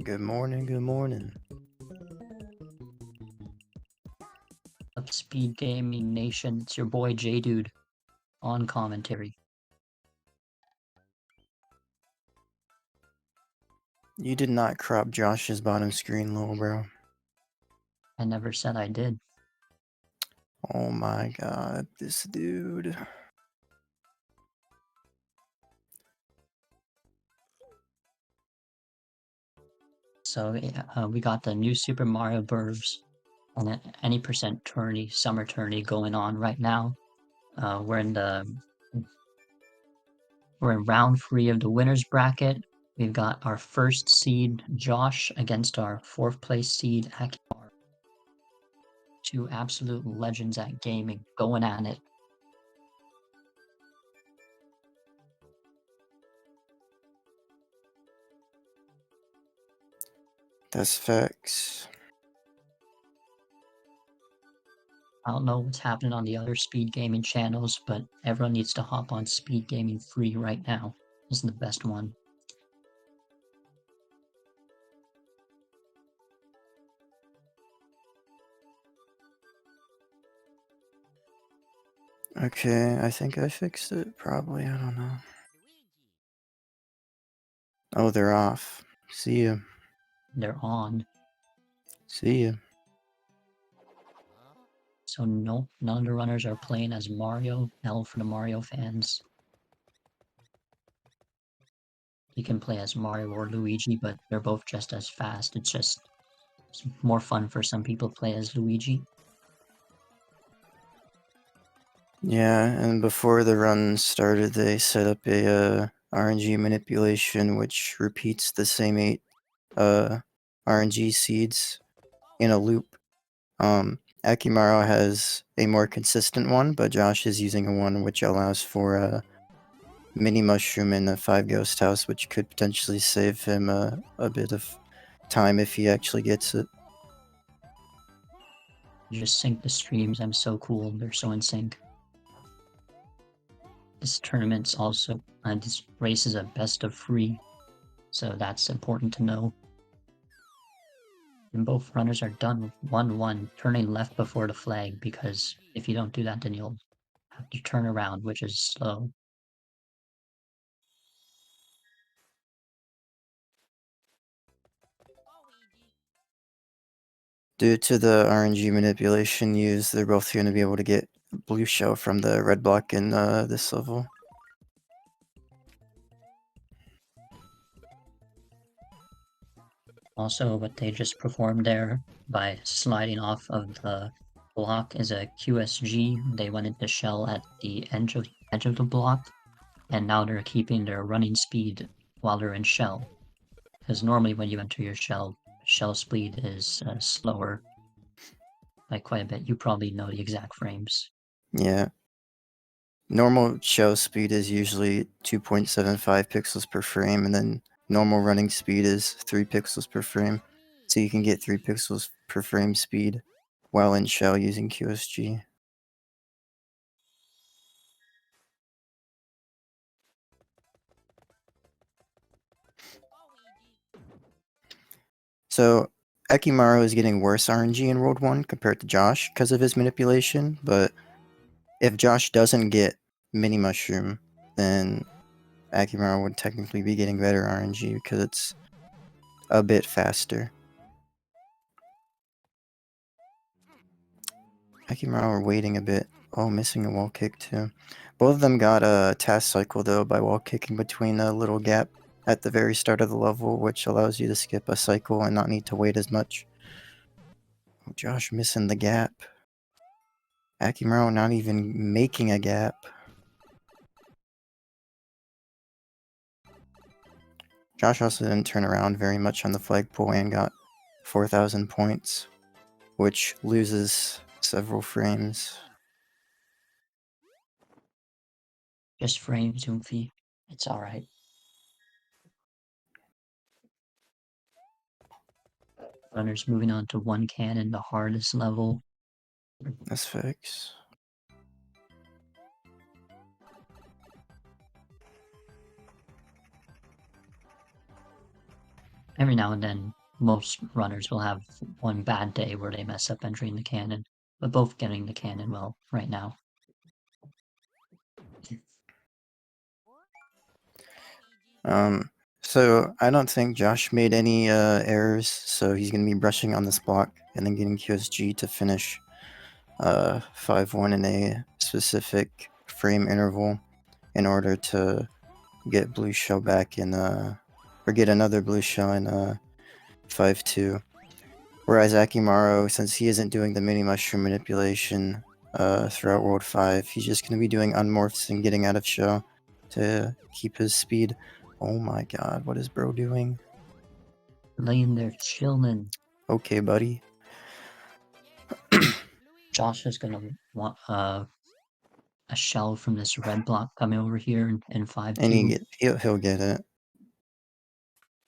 Good morning, good morning. Up Speed Gaming Nation, it's your boy J-Dude on commentary. You did not crop Josh's bottom screen, little bro. I never said I did. Oh my god, this dude. So we got the new Super Mario Bros. And any percent tourney, summer tourney going on right now. We're in round 3 of the winners bracket. We've got our first seed Josh against our 4th place seed Akimaro. Two absolute legends at gaming going at it. That's facts. I don't know what's happening on the other Speed Gaming channels, but everyone needs to hop on Speed Gaming 3 right now. This is the best one. Okay, I think I fixed it. Probably, I don't know. Oh, they're off. See ya. They're on. See ya. So no, none of the runners are playing as Mario. Hell for the Mario fans. You can play as Mario or Luigi, but they're both just as fast. It's more fun for some people to play as Luigi. Yeah, and before the run started, they set up a RNG manipulation which repeats the same 8 RNG seeds in a loop. Akimaro has a more consistent one, but Josh is using a one which allows for a mini mushroom in a 5 ghost house, which could potentially save him a bit of time if he actually gets it. You just sync the streams. I'm so cool. They're so in sync. This tournament's also this race is a best of 3, so that's important to know. And both runners are done with 1-1, turning left before the flag, because if you don't do that, then you'll have to turn around, which is slow. Due to the RNG manipulation used, they're both going to be able to get blue shell from the red block in this level. Also, what they just performed there by sliding off of the block is a QSG. They went into shell at the edge of the block, and now they're keeping their running speed while they're in shell. Because normally when you enter your shell speed is slower by quite a bit. You probably know the exact frames. Yeah. Normal shell speed is usually 2.75 pixels per frame, and then normal running speed is 3 pixels per frame. So you can get 3 pixels per frame speed while in shell using QSG. So Akimaro is getting worse RNG in World 1 compared to Josh because of his manipulation, but if Josh doesn't get Mini Mushroom, then Akimaro would technically be getting better RNG because it's a bit faster. Akimaro are waiting a bit. Oh, missing a wall kick too. Both of them got a task cycle though by wall kicking between a little gap at the very start of the level, which allows you to skip a cycle and not need to wait as much. Oh, Josh missing the gap. Akimaro not even making a gap. Josh also didn't turn around very much on the flagpole and got 4,000 points, which loses several frames. Just frames, Oomphy. It's alright. Runners moving on to 1 cannon, the hardest level. That's facts. every now and then, most runners will have one bad day where they mess up entering the cannon, but both getting the cannon well right now. So I don't think Josh made any errors, so he's gonna be brushing on this block and then getting QSG to finish 5-1 in a specific frame interval in order to get blue shell back in or get another blue shell in 5-2. Whereas Akimaro, since he isn't doing the mini mushroom manipulation throughout World 5, he's just gonna be doing unmorphs and getting out of shell to keep his speed. Oh my god, what is bro doing? Laying there chilling. Okay, buddy. Josh is gonna want a shell from this red block coming over here in 5-2. And he'll get it.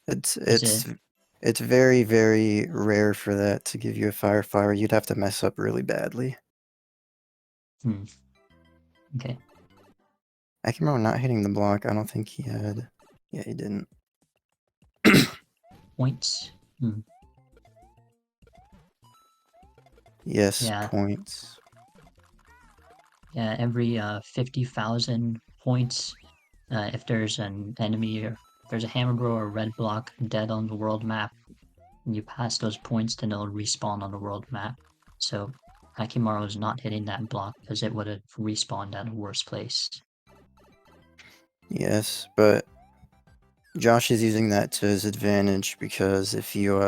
It's Is it's it? it's very, very rare for that to give you a fire. You'd have to mess up really badly. Okay. Akimaro not hitting the block, I don't think he had. Yeah, he didn't. Points. Yes, Yeah. points. Yeah, every 50,000 points, if there's an enemy or if there's a hammer bro or red block dead on the world map, and you pass those points, then it'll respawn on the world map. So Akimaro is not hitting that block because it would have respawned at a worse place. Yes, but Josh is using that to his advantage because if you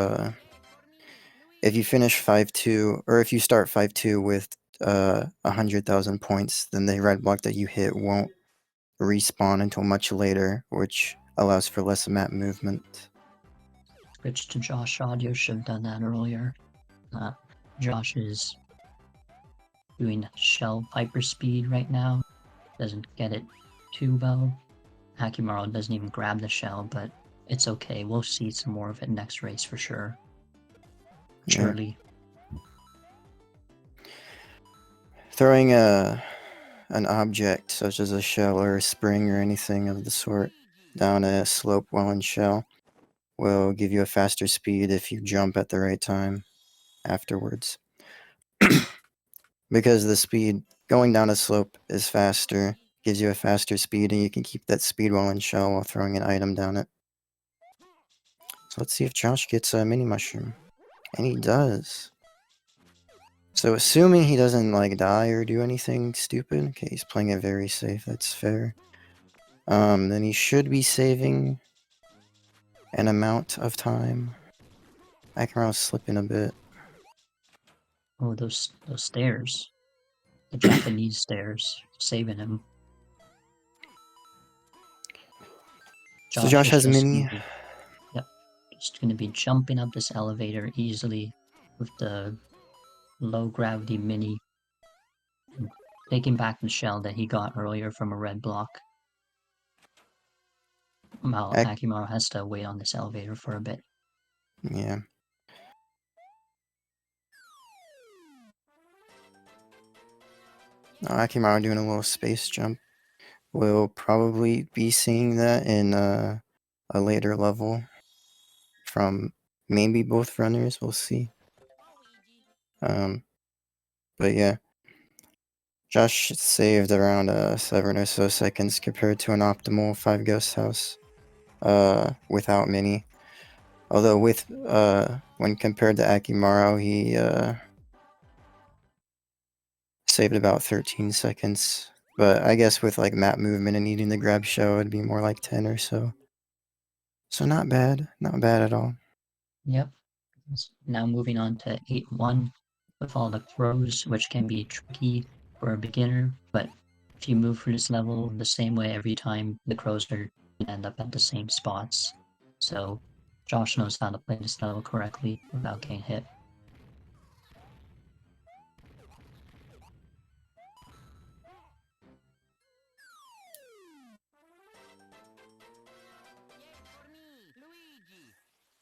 finish 5-2 or if you start 5-2 with 100,000 points, then the red block that you hit won't respawn until much later, which allows for less map movement. Switch to Josh audio, should have done that earlier. Josh is doing shell Piper speed right now. Doesn't get it too well. Akimaro doesn't even grab the shell, but it's okay. We'll see some more of it next race for sure. Yeah. Surely. Throwing an object such as a shell or a spring or anything of the sort down a slope while in shell will give you a faster speed if you jump at the right time afterwards. Because the speed going down a slope is faster, gives you a faster speed, and you can keep that speed while in shell while throwing an item down it. So let's see if Josh gets a mini mushroom. And he does. So assuming he doesn't like die or do anything stupid, okay, he's playing it very safe, that's fair. Then he should be saving an amount of time. Akamaro's slipping a bit. Oh, those stairs. The Japanese stairs. Saving him. So Josh is has just mini. gonna be, yep, just gonna be jumping up this elevator easily with the low gravity mini, and taking back the shell that he got earlier from a red block. While Ak Akimaro has to wait on this elevator for a bit. yeah. Akimaro doing a little space jump. We'll probably be seeing that in a later level from maybe both runners. We'll see. But yeah, Josh saved around 7 or so seconds compared to an optimal 5 ghost house without mini. Although with when compared to Akimaro, he saved about 13 seconds. But I guess with like map movement and needing the grab show, it'd be more like 10 or so. So not bad. Not bad at all. Yep. Now moving on to 8-1 with all the throws, which can be tricky for a beginner, but if you move through this level the same way every time, the crows are gonna end up at the same spots. So Josh knows how to play this level correctly without getting hit.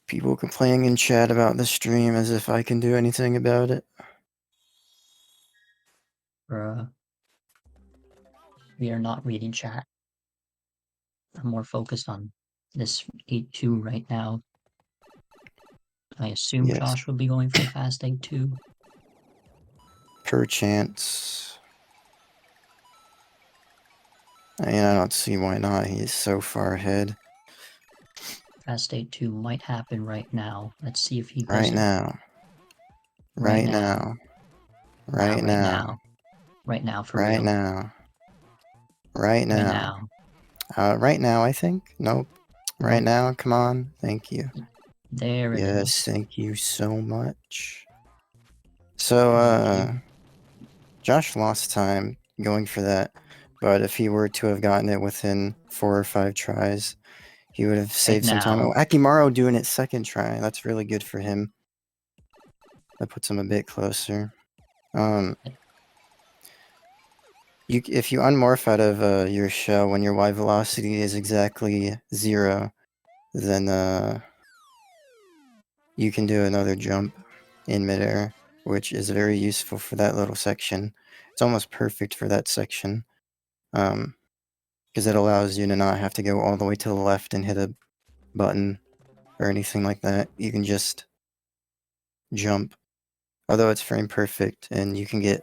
People complaining in chat about the stream as if I can do anything about it. We are not reading chat. I'm more focused on this 8-2 right now. I assume Yes. Josh will be going for Fast 8 too. Perchance. I mean, I don't see why not. He's so far ahead. Fast 8 2 might happen right now. Let's see if he does Right it. now. Right Right now. now. Right Right now. now. Right now, for Right real. now. Right Right now. now. Right now, I think. Nope. Right Nope. now, come on. Thank you. There it Yes, is. thank you so much. So, Thank you. Josh lost time going for that, but if he were to have gotten it within 4 or 5 tries, he would have saved some time. now. Oh, Akimaro doing it second try. That's really good for him. That puts him a bit closer. If you unmorph out of your shell when your Y velocity is exactly 0, then you can do another jump in midair, which is very useful for that little section. It's almost perfect for that section, because it allows you to not have to go all the way to the left and hit a button or anything like that. You can just jump, although it's frame perfect, and you can get...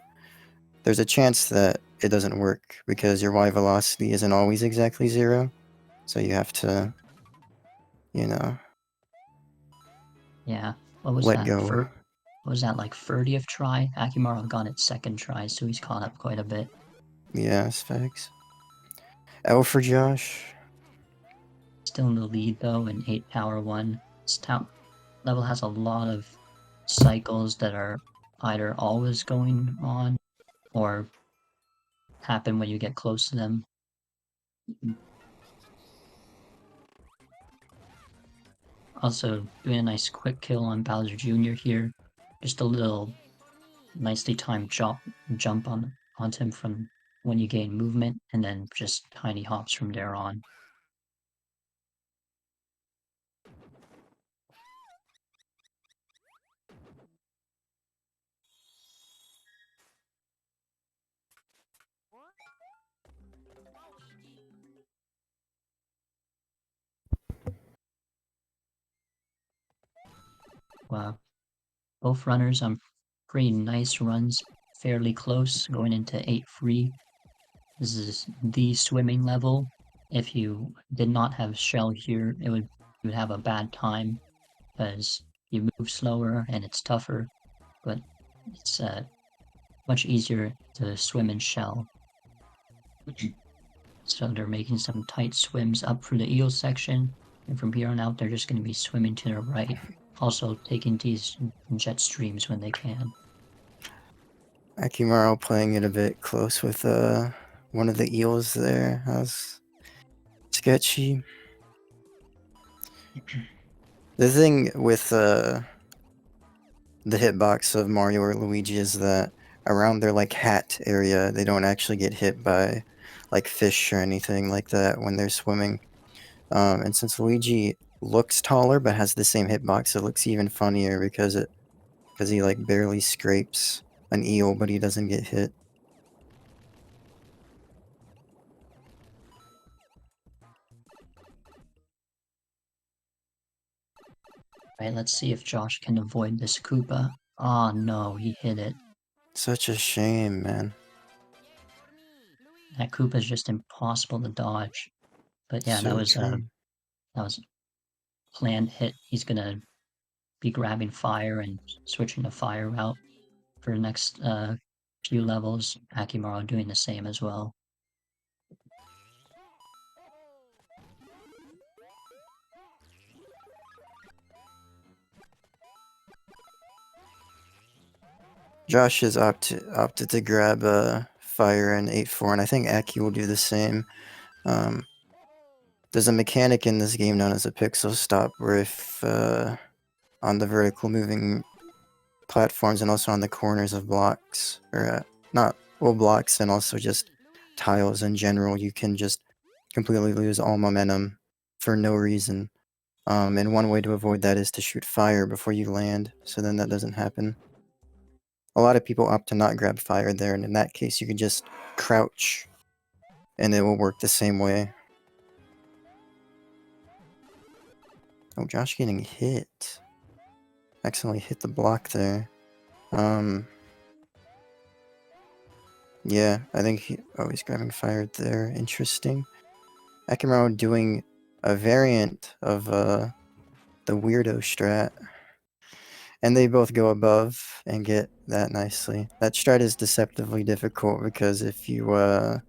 There's a chance that it doesn't work because your Y velocity isn't always exactly 0, so you have to, you know, Yeah. What was let that? go. What was that, like 30th try? Akimaro got it second try, so he's caught up quite a bit. Yes, facts. L for Josh. Still in the lead though in 8 Tower 1. This level has a lot of cycles that are either always going on or happen when you get close to them. Also, doing a nice quick kill on Bowser Jr. here. Just a little nicely timed jump onto him from when you gain movement, and then just tiny hops from there on. Wow. Both runners on pretty nice runs, fairly close, going into 8 free. This is the swimming level. If you did not have shell here, you would have a bad time because you move slower and it's tougher, but it's much easier to swim in shell. So they're making some tight swims up for the eel section, and from here on out they're just going to be swimming to the right, also taking these jet streams when they can. Akimaro playing it a bit close with one of the eels there. That was sketchy. The thing with the hitbox of Mario or Luigi is that around their like hat area, they don't actually get hit by like fish or anything like that when they're swimming. And since Luigi looks taller but has the same hitbox, it looks even funnier because he like barely scrapes an eel, but he doesn't get hit. Right, let's see if Josh can avoid this Koopa. Ah, no, he hit it. Such a shame, man. That Koopa is just impossible to dodge. But yeah, So true. that was planned hit. He's gonna be grabbing fire and switching to fire route for the next few levels. Akimaro doing the same as well. Josh has opted to grab fire in 8-4, and I think Aki will do the same. There's a mechanic in this game known as a pixel stop, where if on the vertical moving platforms and also on the corners of blocks, or not well blocks and also just tiles in general, you can just completely lose all momentum for no reason. And one way to avoid that is to shoot fire before you land, so then that doesn't happen. A lot of people opt to not grab fire there, and in that case you can just crouch and it will work the same way. Oh, Josh getting hit. accidentally hit the block there. Yeah, I think he's grabbing fire there. Interesting. Akimaro doing a variant of the weirdo strat. And they both go above and get that nicely. That strat is deceptively difficult because if you have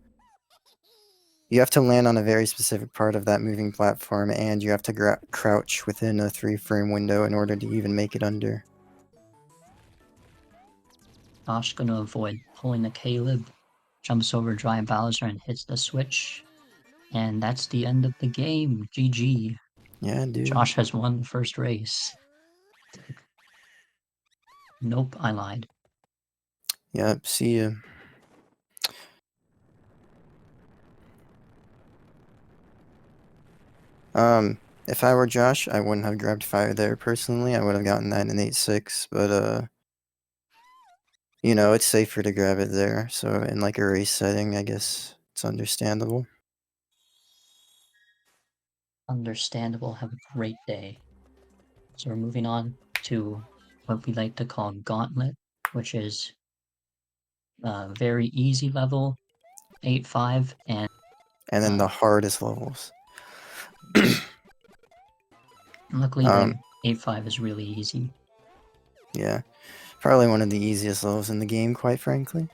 to land on a very specific part of that moving platform, and you have to crouch within a 3-frame window in order to even make it under. Josh gonna avoid pulling the Caleb, jumps over Dry Bowser and hits the switch. And that's the end of the game. GG. Yeah, dude. Josh has won the first race. Nope, I lied. Yep, see ya. If I were Josh, I wouldn't have grabbed fire there personally. I would have gotten that in 8-6, but you know, it's safer to grab it there. So in like a race setting, I guess it's understandable. Understandable. Have a great day. So we're moving on to what we like to call Gauntlet, which is a very easy level, 8-5, and then the hardest levels. luckily the 8-5 is really easy. Yeah, probably one of the easiest levels in the game, quite frankly.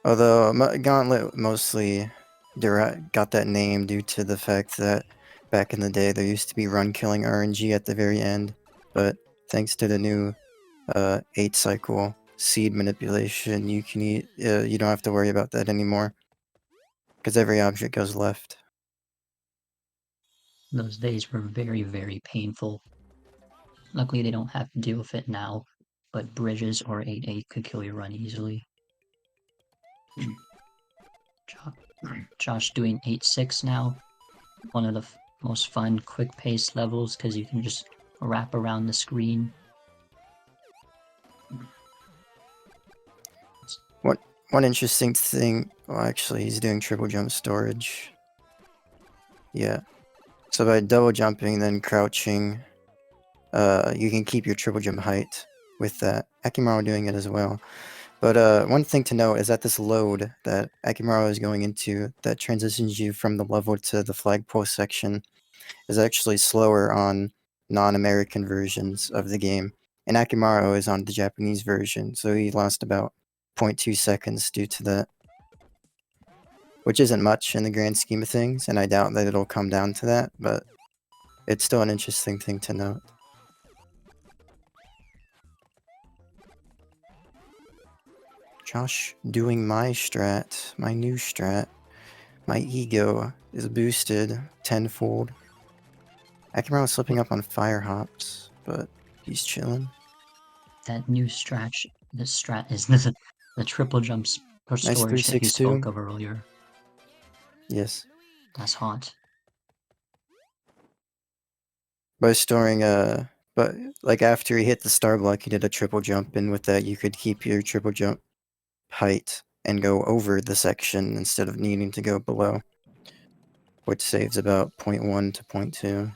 Although Gauntlet mostly got that name due to the fact that back in the day there used to be run-killing RNG at the very end, but thanks to the new 8-cycle seed manipulation, you don't have to worry about that anymore, because every object goes left. Those days were very, very painful. Luckily they don't have to deal with it now, but bridges or 8-8 could kill your run easily. Josh doing 8-6 now. One of the most fun, quick-paced levels because you can just wrap around the screen. One interesting thing, well actually he's doing triple jump storage. Yeah. So by double jumping then crouching, you can keep your triple jump height with that. Akimaro doing it as well. But one thing to note is that this load that Akimaro is going into that transitions you from the level to the flagpole section is actually slower on non-American versions of the game. And Akimaro is on the Japanese version, so he lost about 0.2 seconds due to that. Which isn't much in the grand scheme of things, and I doubt that it'll come down to that, but it's still an interesting thing to note. Josh doing my strat, my new strat. My ego is boosted tenfold. Akimaro slipping up on fire hops, but he's chilling. That new strat, the strat is the triple jumps per Nice storage that you 362. spoke of earlier. Yes. That's hot. By storing but like after he hit the star block, he did a triple jump, and with that you could keep your triple jump height and go over the section instead of needing to go below, which saves about 0.1 to 0.2.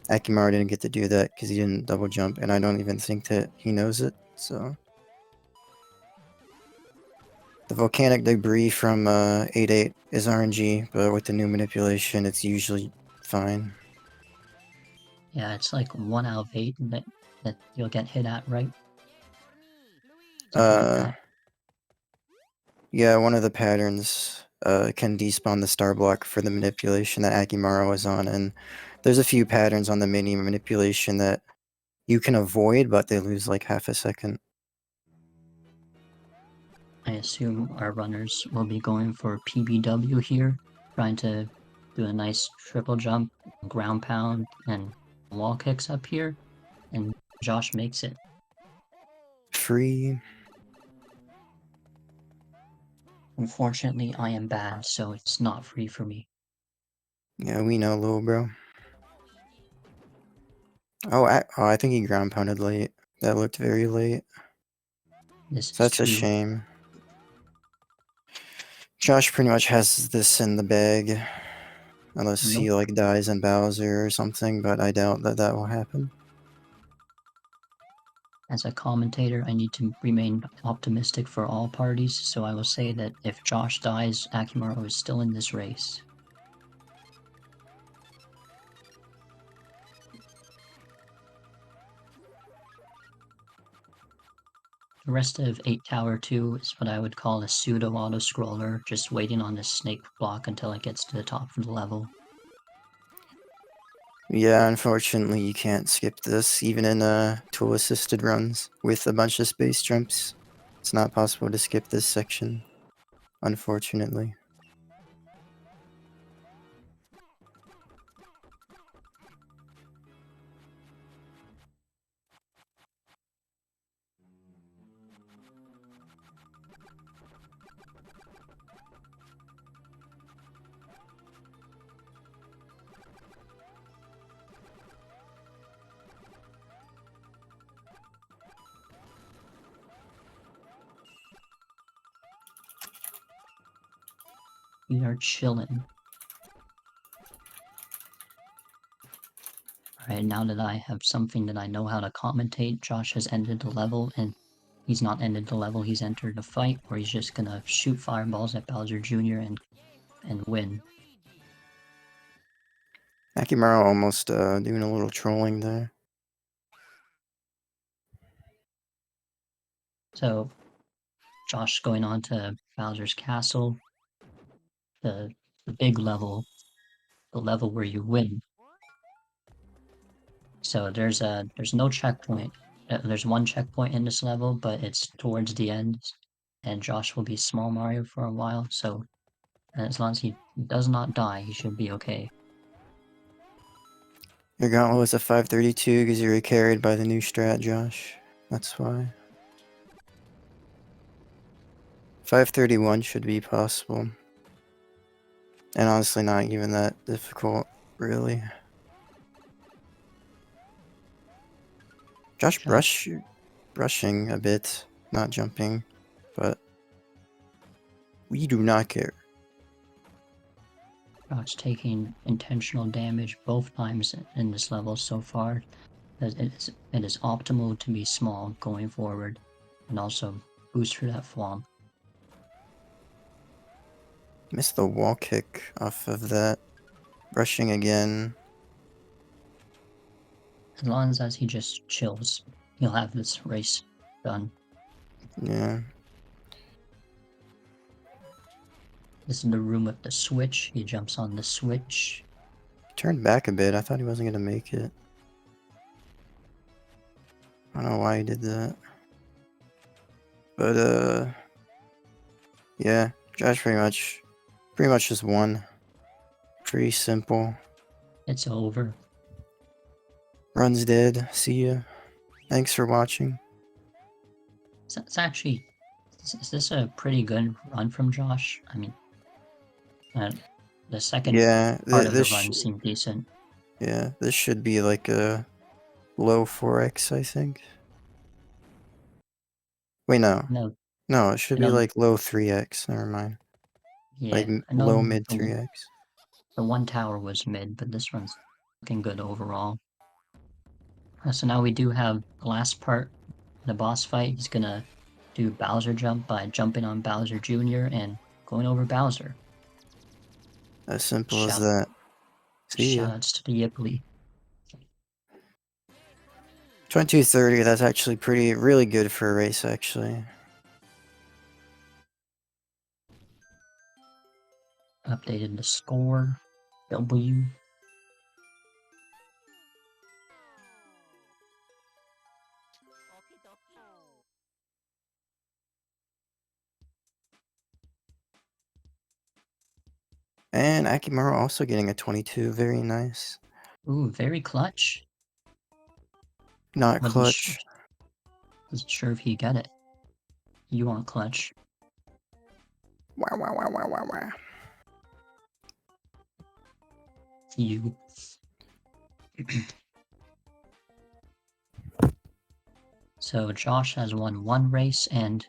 Akimaro didn't get to do that because he didn't double jump, and I don't even think that he knows it, so. The volcanic debris from 8-8 is RNG, but with the new manipulation, it's usually fine. Yeah, it's like 1 out of 8 that you'll get hit at, right? Something like that. Yeah, one of the patterns can despawn the star block for the manipulation that Akimaro is on, and there's a few patterns on the mini manipulation that you can avoid, but they lose like half a second. I assume our runners will be going for PBW here, trying to do a nice triple jump, ground pound, and wall kicks up here, and Josh makes it. Free. Unfortunately, I am bad, so it's not free for me. Yeah, we know, little bro. Oh, I think he ground pounded late. That looked very late. So that's a shame. Josh pretty much has this in the bag. Unless he Nope. like dies in Bowser or something, but I doubt that that will happen. As a commentator, I need to remain optimistic for all parties, so I will say that if Josh dies, Akimaro is still in this race. The rest of 8 Tower 2 is what I would call a pseudo auto-scroller, just waiting on this snake block until it gets to the top of the level. Yeah, unfortunately you can't skip this, even in tool-assisted runs with a bunch of space jumps. It's not possible to skip this section, unfortunately. We are chillin'. Alright, now that I have something that I know how to commentate, Josh has ended the level, and he's not ended the level, he's entered a fight where he's just gonna shoot fireballs at Bowser Jr. and win. Akimaro almost doing a little trolling there. So, Josh going on to Bowser's Castle, the big level, the level where you win. So there's no checkpoint. There's one checkpoint in this level, but it's towards the end, and Josh will be Small Mario for a while. So as long as he does not die, he should be okay. Your gauntlet was a 532 because you were carried by the new strat, Josh. That's why. 531 should be possible. And honestly not even that difficult, really. Josh brushing a bit, not jumping, but we do not care. Josh taking intentional damage both times in this level so far. It is optimal to be small going forward, and also boost for that flomp. Missed the wall kick off of that. Brushing again. As long as he just chills, he'll have this race done. Yeah. This is the room with the switch. He jumps on the switch. Turned back a bit. I thought he wasn't going to make it. I don't know why he did that. But, yeah. Josh pretty much just won. Pretty simple. It's over. Run's dead. See ya. Thanks for watching. It's actually... Is this a pretty good run from Josh? I mean... the second part of the run seemed decent. Yeah, this should be like a low 4x, I think. Wait, no. No, it should be like low 3x. Never mind. Yeah, like I know low mid 3x. The one tower was mid, but this one's looking good overall. So now we do have the last part, the boss fight. He's gonna do Bowser jump by jumping on Bowser Jr. and going over Bowser. As simple as that. See ya. Shoutouts to the Yipplee. 2230, that's actually really good for a race, actually. Updated the score. W. And Akimaro also getting a 22, very nice. Ooh, very clutch. Not clutch. Wasn't sure if he got it. You want clutch. Wow, wow, wow, wow, wow, wow. You. So Josh has won one race, and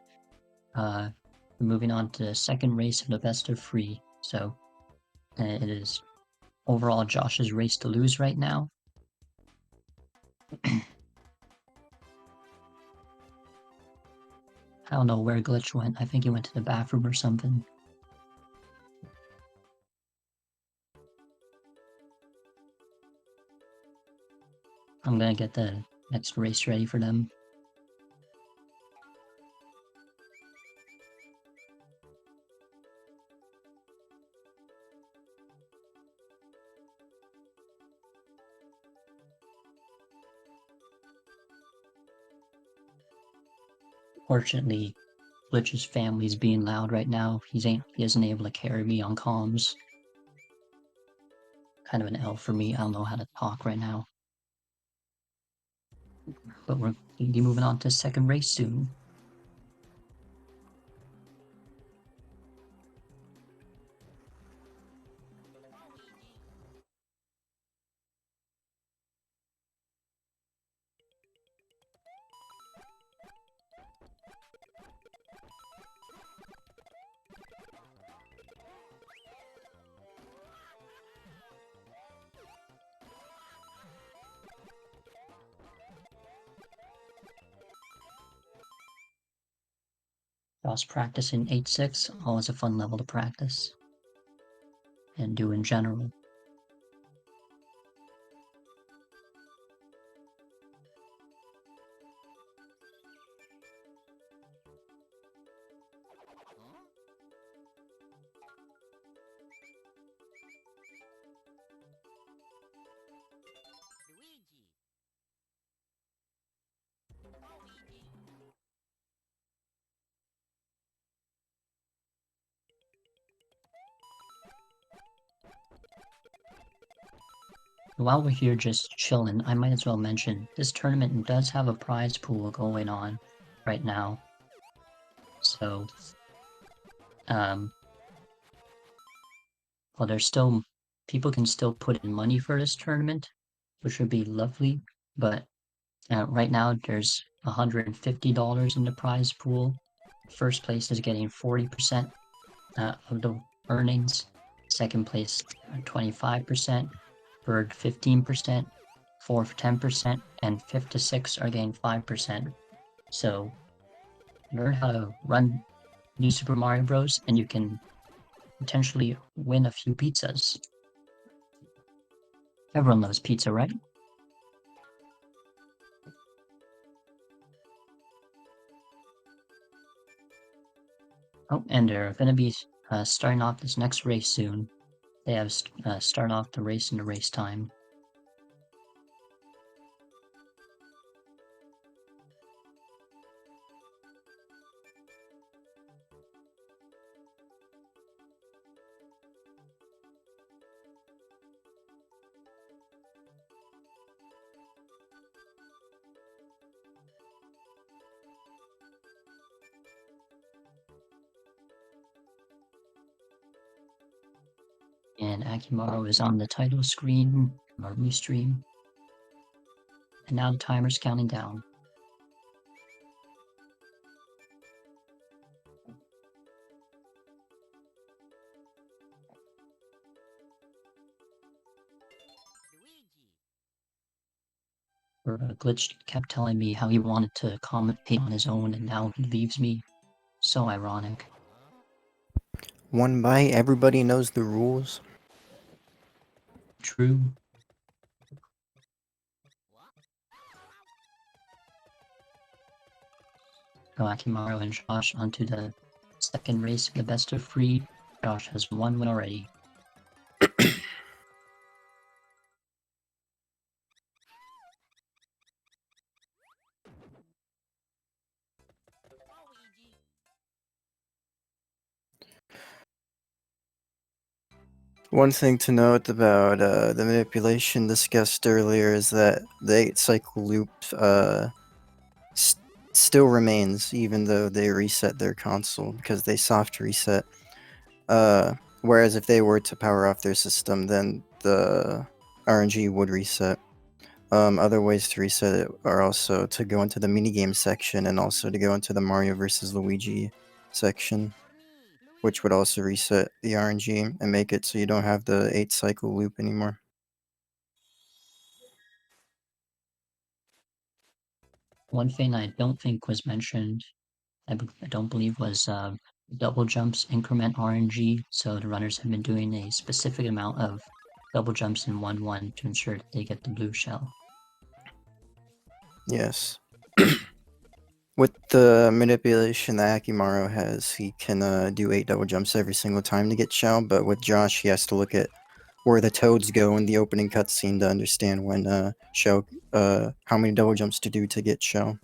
moving on to the second race of the best of 3. So it is overall Josh's race to lose right now. I don't know where Glitch went. I think he went to the bathroom or something. I'm gonna get the next race ready for them. Fortunately, Glitch's family's being loud right now. He isn't able to carry me on comms. Kind of an L for me. I don't know how to talk right now. But we're gonna be moving on to second race soon. Cross practice in 8-6, always a fun level to practice and do in general. While we're here just chilling, I might as well mention this tournament does have a prize pool going on right now. So, well, there's still people can still put in money for this tournament, which would be lovely. But right now, there's $150 in the prize pool. First place is getting 40% of the earnings. Second place, 25%. Third, 15%. Fourth, 10%. And fifth to sixth are getting 5%. So, learn how to run New Super Mario Bros. And you can potentially win a few pizzas. Everyone loves pizza, right? Oh, and they're going to be starting off this next race soon. They have start off the race in the race time. And Akimaro is on the title screen, our restream. And now the timer's counting down. Glitch kept telling me how he wanted to commentate on his own, and now he leaves me. So ironic. One bite, everybody knows the rules. True. Go Akimaro and Josh onto the second race of the best of 3. Josh has one win already. One thing to note about the manipulation discussed earlier is that the 8-cycle loop still remains even though they reset their console, because they soft reset. Whereas if they were to power off their system, then the RNG would reset. Other ways to reset it are also to go into the minigame section and also to go into the Mario vs. Luigi section. which would also reset the RNG and make it so you don't have the 8-cycle loop anymore. One thing I don't think was mentioned, I don't believe, was double jumps increment RNG. So the runners have been doing a specific amount of double jumps in 1-1 to ensure that they get the blue shell. Yes. With the manipulation that Akimaro has, he can do 8 double jumps every single time to get shell, but with Josh, he has to look at where the toads go in the opening cutscene to understand when how many double jumps to do to get shell.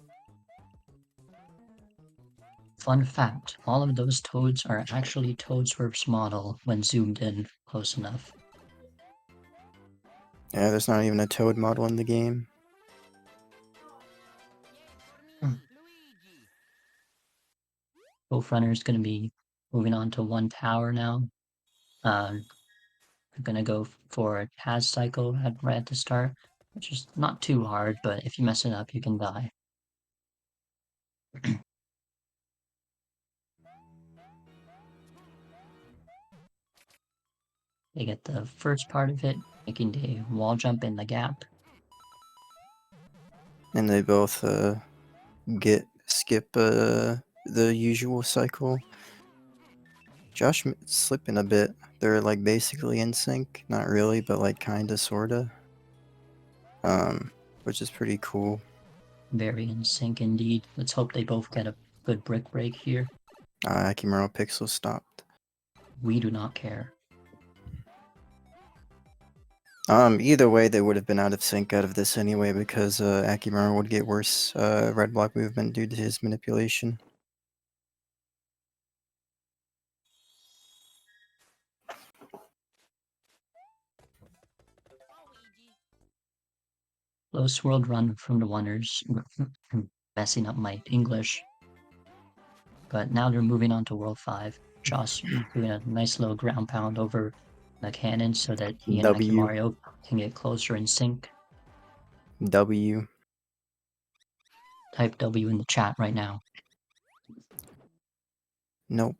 Fun fact, all of those toads are actually Toadsworth's model when zoomed in close enough. Yeah, there's not even a toad model in the game. Both runners going to be moving on to 1 tower now. I'm going to go for a Taz cycle right at the start, which is not too hard, but if you mess it up, you can die. They get the first part of it, making the wall jump in the gap. And they both skip the usual cycle. Josh slipping a bit. They're like basically in sync, not really, but like kinda sorta. Which is pretty cool. Very in sync indeed. Let's hope they both get a good brick break here. Akimaro Pixel stopped. We do not care. Either way, they would have been out of sync out of this anyway because Akimaro would get worse red block movement due to his manipulation. Low swirled run from the runners, messing up my English. But now they're moving on to World 5. Josh doing a nice little ground pound over the cannon so that he and Akimaro can get closer in sync. W. Type W in the chat right now. Nope.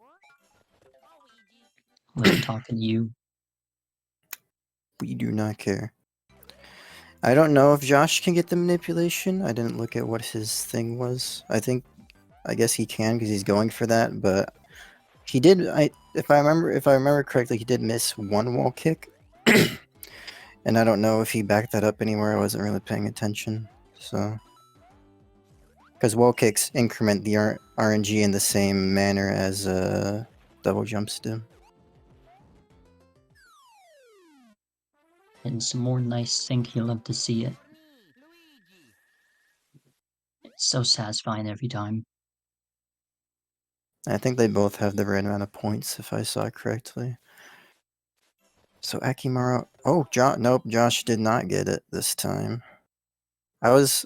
Wasn't talking to you. We do not care. I don't know if Josh can get the manipulation. I didn't look at what his thing was. I guess he can because he's going for that, but he did. If I remember correctly, he did miss one wall kick, and I don't know if he backed that up anywhere. I wasn't really paying attention, so because wall kicks increment the RNG in the same manner as double jumps do. And some more nice sync, you'll love to see it. It's so satisfying every time. I think they both have the right amount of points, if I saw correctly. So Akimaro. Oh, nope. Josh did not get it this time. I was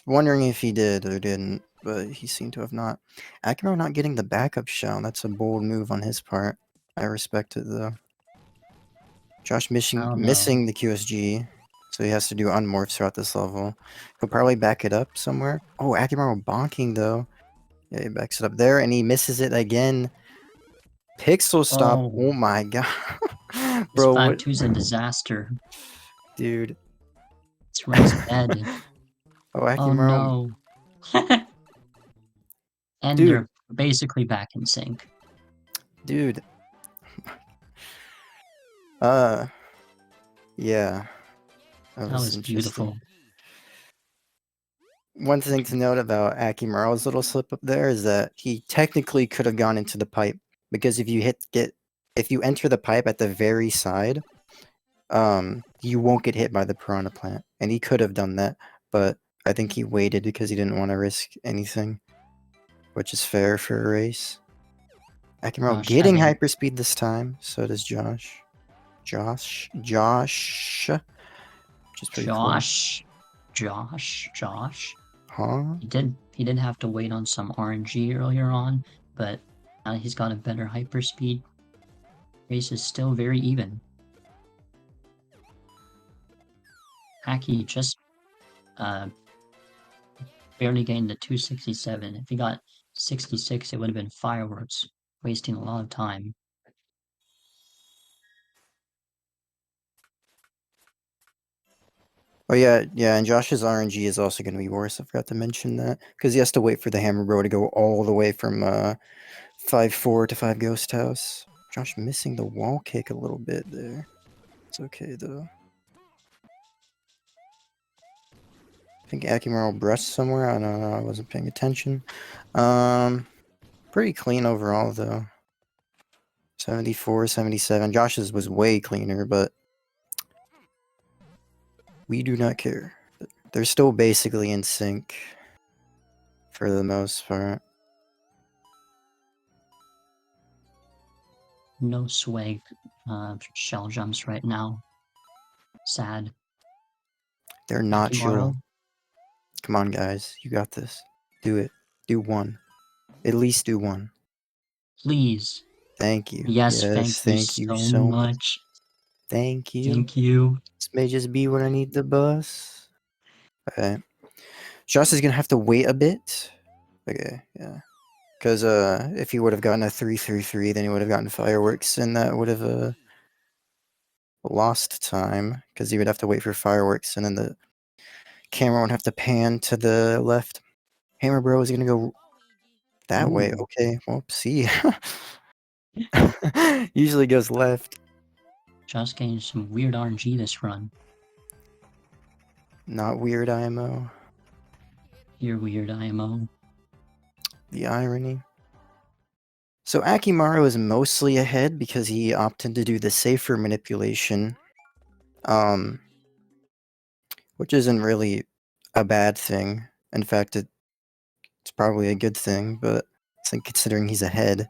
wondering if he did or didn't, but he seemed to have not. Akimaro not getting the backup shell. That's a bold move on his part. I respect it though. Josh missing the QSG, so he has to do unmorphs throughout this level. He'll probably back it up somewhere. Oh, Akimaro bonking though. Yeah, he backs it up there, and he misses it again. Pixel stop. Oh my god. Bro, this 5-2's a disaster. Dude. This red's dead. Oh, Akimaro. Oh no. And Dude. they're basically back in sync. Dude. Yeah. That was beautiful. One thing to note about Akimaro's little slip up there is that he technically could have gone into the pipe, because if you enter the pipe at the very side, you won't get hit by the piranha plant, and he could have done that, but I think he waited because he didn't want to risk anything, which is fair for a race. Akimaro getting hyperspeed this time, so does Josh. Josh. Which is pretty cool. Josh. Huh? He did have to wait on some RNG earlier on, but now he's got a better hyperspeed. Race is still very even. Aki just barely gained the 267. If he got 66, it would have been fireworks wasting a lot of time. Oh yeah, and Josh's RNG is also going to be worse. I forgot to mention that because he has to wait for the hammer bro to go all the way from 5-4 to 5 ghost house. Josh missing the wall kick a little bit there. It's okay though. I think Akimaro brushed somewhere. I don't know. I wasn't paying attention. Pretty clean overall though. 74, 77. Josh's was way cleaner, but we do not care. They're still basically in sync for the most part. No swag shell jumps right now. Sad. They're not Akimaro? chill. Come on, guys. You got this. Do it. Do one. At least do one. Please. Thank you. Yes, Thank you so so much. much. Thank you. Thank you. This may just be when I need the bus. Okay. Josh is gonna have to wait a bit. Okay, yeah. Because if he would have gotten a 3-3-3, then he would have gotten fireworks, and that would have lost time because he would have to wait for fireworks, and then the camera would have to pan to the left. Hammer Bro is gonna go that way. Ooh. Okay, well, see. Usually goes left. Just getting some weird RNG this run. Not weird IMO. You're weird, IMO. The irony. So Akimaro is mostly ahead because he opted to do the safer manipulation. Which isn't really a bad thing. In fact, it's probably a good thing, but it's like considering he's ahead.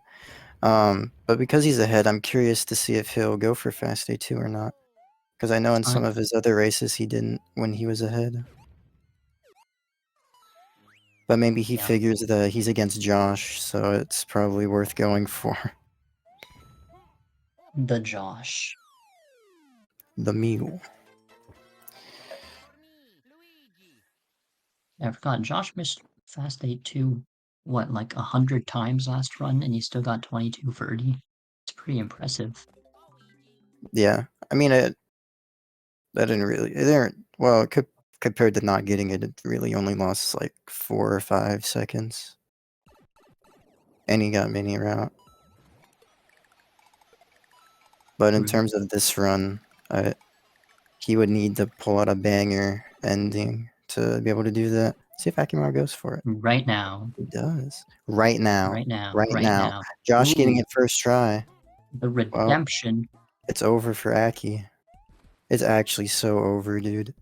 But because he's ahead, I'm curious to see if he'll go for Fast Day 2 or not. Because I know in some of his other races he didn't when he was ahead. But maybe he figures that he's against Josh, so it's probably worth going for. The Josh. The mule. I forgot, Josh missed Fast 8 2, what, like 100 times last run, and he still got 22 for 30. It's pretty impressive. Yeah, I mean, that didn't really, it didn't, well, compared to not getting it, it really only lost like 4 or 5 seconds. And he got mini route. But in terms of this run, he would need to pull out a banger ending to be able to do that. See if Akimaro goes for it. Right now. He does. Right now. Right now. Right right now. now. Josh Ooh. getting it first try. The redemption. Well, it's over for Aki. It's actually so over, dude.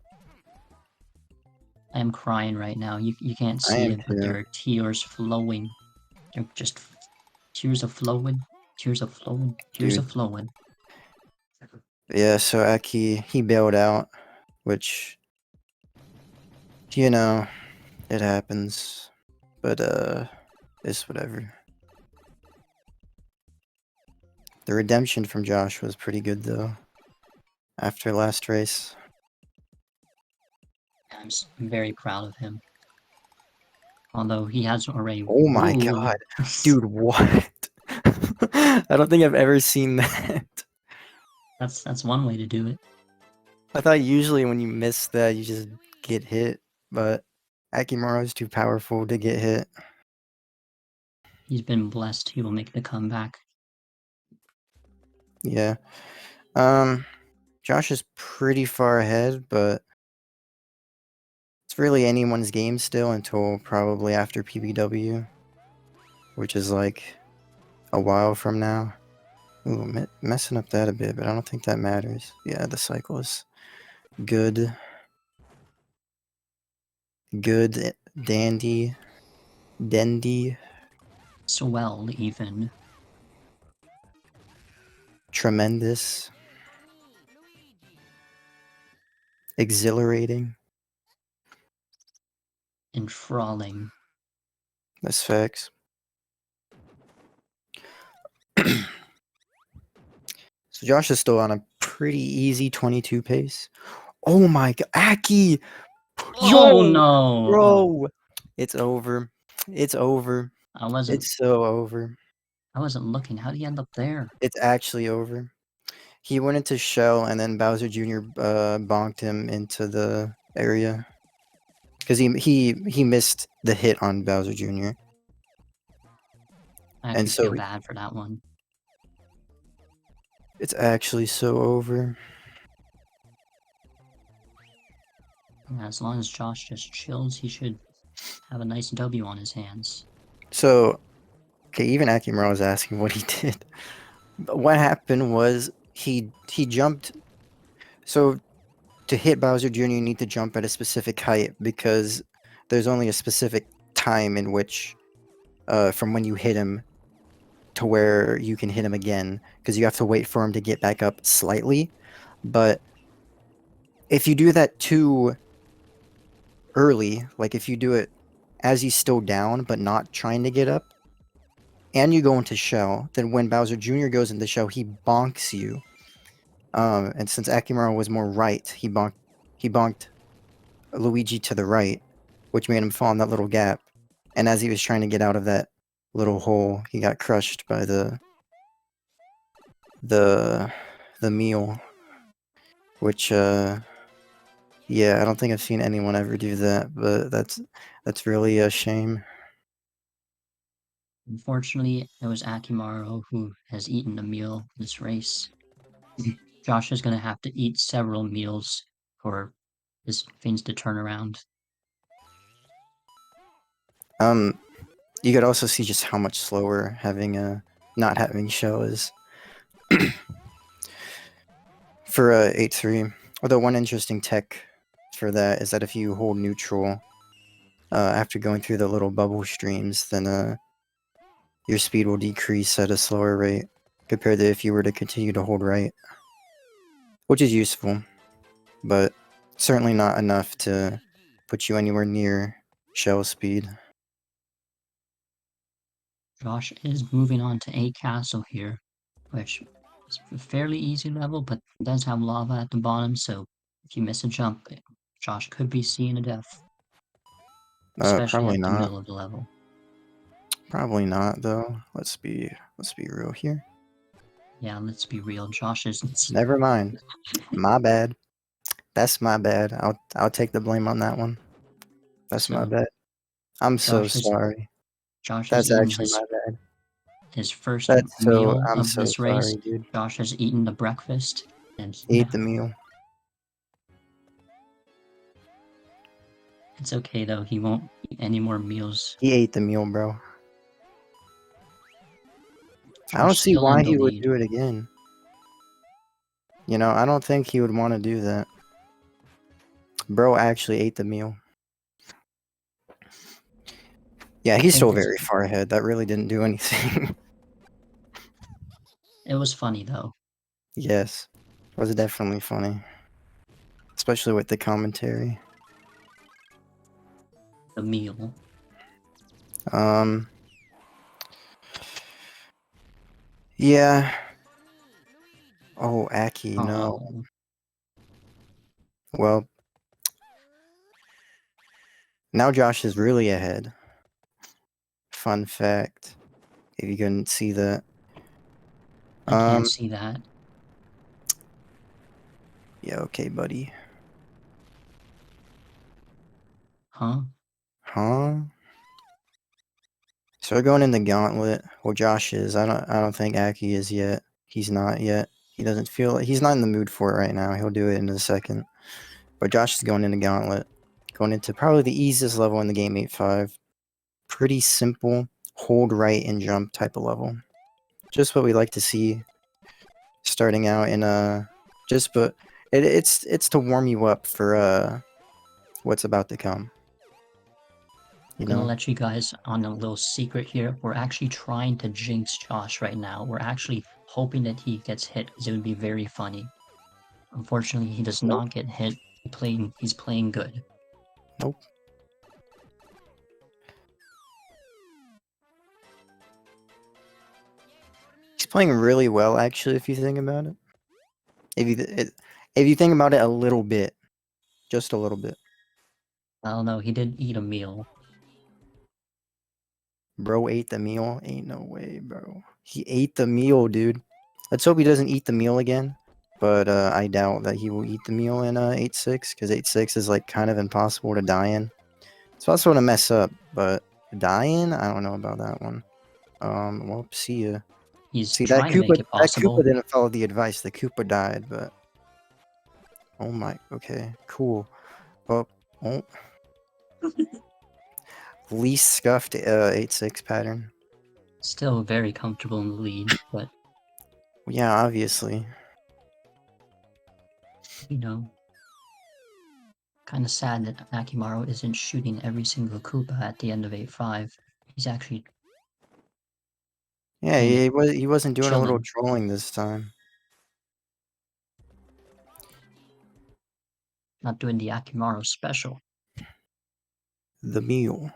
I am crying right now. You can't I see am it, but there too. are tears flowing. They're just tears of flowing. Tears of flowing. Tears Dude. of flowing. Yeah, so Aki, he bailed out, which, you know, it happens. But, it's whatever. The redemption from Josh was pretty good, though. After last race. I'm very proud of him. Although he has already. Oh my god. Dude, what? I don't think I've ever seen that. That's one way to do it. I thought usually when you miss that, you just get hit, but Akimaro is too powerful to get hit. He's been blessed. He will make the comeback. Yeah. Josh is pretty far ahead, but it's really anyone's game still until probably after PBW, which is like a while from now. Ooh, messing up that a bit, but I don't think that matters. Yeah, the cycle is good. Good, dandy, dendy. Swell, even. Tremendous. Exhilarating. Enthralling. That's facts. So Josh is still on a pretty easy 22 pace. Oh my god, Aki! Oh no! Bro! It's over. It's over. I wasn't. It's so over. I wasn't looking. How did he end up there? It's actually over. He went into shell, and then Bowser Jr. Bonked him into the area because he missed the hit on Bowser Jr. I And actually so feel bad for that one. it's actually so over. As long as Josh just chills, he should have a nice W on his hands. So, okay, even Akimaro was asking what he did. But what happened was he jumped. So to hit Bowser Jr., you need to jump at a specific height because there's only a specific time in which, from when you hit him to where you can hit him again, because you have to wait for him to get back up slightly. But if you do that too early, like if you do it as he's still down but not trying to get up, and you go into shell, then when Bowser Jr. goes into shell, he bonks you. And since Akimaro was more right, he bonked Luigi to the right, which made him fall in that little gap. And as he was trying to get out of that little hole, he got crushed by the meal. Which yeah, I don't think I've seen anyone ever do that, but that's really a shame. Unfortunately, it was Akimaro who has eaten a meal this race. Josh is going to have to eat several meals for things to turn around. You could also see just how much slower having not having shell is for 8-3. Although one interesting tech for that is that if you hold neutral after going through the little bubble streams, then your speed will decrease at a slower rate compared to if you were to continue to hold right, which is useful, but certainly not enough to put you anywhere near shell speed. Josh is moving on to a castle here, which is a fairly easy level, but does have lava at the bottom, so if you miss a jump, Josh could be seeing a death, especially Probably at the not. middle of the level. Probably not though. Let's be real here. Yeah, let's be real. Josh is Never mind. My bad. That's my bad. I'll take the blame on that one. That's my so bad. I'm so Josh is sorry. Josh has That's eaten actually my bad. his first That's so meal I'm of so this race. sorry, dude. Josh has eaten the breakfast, and He ate the meal. it's okay though. He won't eat any more meals. He ate the meal, bro. I don't Josh see still in why the he would lead. do it again. You know, I don't think he would want to do that. Bro actually ate the meal. Yeah, I he's think still very far ahead. That really didn't do anything. it was funny though. Yes. It was definitely funny. Especially with the commentary. The meal. Yeah. Oh, Aki, no. Oh, Well, now Josh is really ahead. Fun fact. If you couldn't see that. I can't see that. Yeah, okay, buddy. Huh? Huh? So we're going in the gauntlet. Well, Josh is. I don't think Aki is yet. He's not yet. He doesn't feel like he's not in the mood for it right now. He'll do it in a second. But Josh is going into gauntlet. Going into probably the easiest level in the game, 8-5. Pretty simple, hold right and jump type of level. Just what we like to see starting out in just but it's to warm you up for what's about to come. I'm You gonna know? let you guys on a little secret here. We're actually trying to jinx Josh right now. We're actually hoping that he gets hit because it would be very funny. Unfortunately, he does Nope. not get hit. He's playing good. Nope. He's playing really well actually if you think about it. If you think about it a little bit, just a little bit. I don't know. He did eat a meal. Bro ate the meal? Ain't no way, bro. He ate the meal, dude. Let's hope he doesn't eat the meal again. But I doubt that he will eat the meal in 8-6, because 8-6 is like kind of impossible to die in. It's possible to mess up, but die in? I don't know about that one. Well, see ya. He's See, that trying to make it Koopa possible. didn't follow the advice. The Koopa died, but... Oh my, okay, cool. Well, oh. Least scuffed 8-6 pattern. Still very comfortable in the lead, but Yeah, obviously. you know, kind of sad that Akimaro isn't shooting every single Koopa at the end of 8-5. He's actually Yeah, doing it he wasn't doing a little chilling. trolling this time. Not doing the Akimaro special. The meal.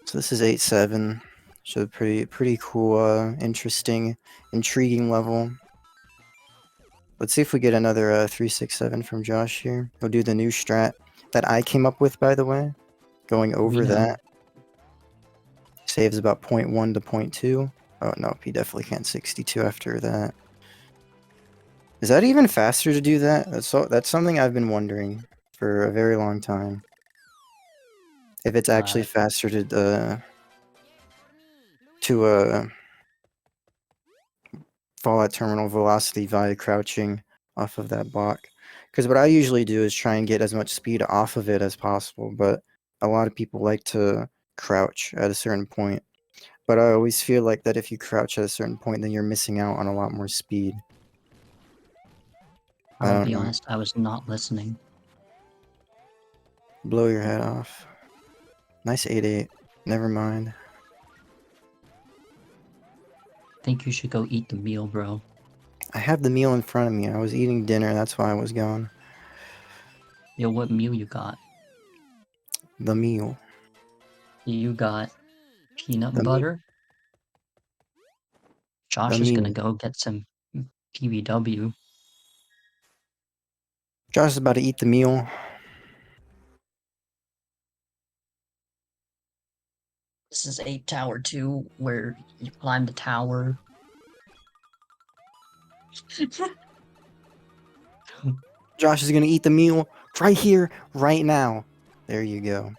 So this is 8-7. So pretty cool, interesting, intriguing level. Let's see if we get another 3-6-7 from Josh here. He'll do the new strat that I came up with, by the way. Going over that. Saves about 0.1 to 0.2. Oh, no, he definitely can't 62 after that. Is that even faster to do that? That's something I've been wondering for a very long time. If it's actually faster to fall at terminal velocity via crouching off of that block. Because what I usually do is try and get as much speed off of it as possible, but a lot of people like to crouch at a certain point. But I always feel like that if you crouch at a certain point, then you're missing out on a lot more speed. I I'll don't be know. honest, I was not listening. Blow your head off. Nice 8-8. Never mind. Think you should go eat the meal, bro. I have the meal in front of me. I was eating dinner, that's why I was gone. Yo, what meal you got? The meal. You got peanut The meal. butter? The Josh is gonna meal. go get some PBW. Josh is about to eat the meal. This is 8 Tower 2, where you climb the tower. Josh is gonna eat the meal right here, right now. There you go.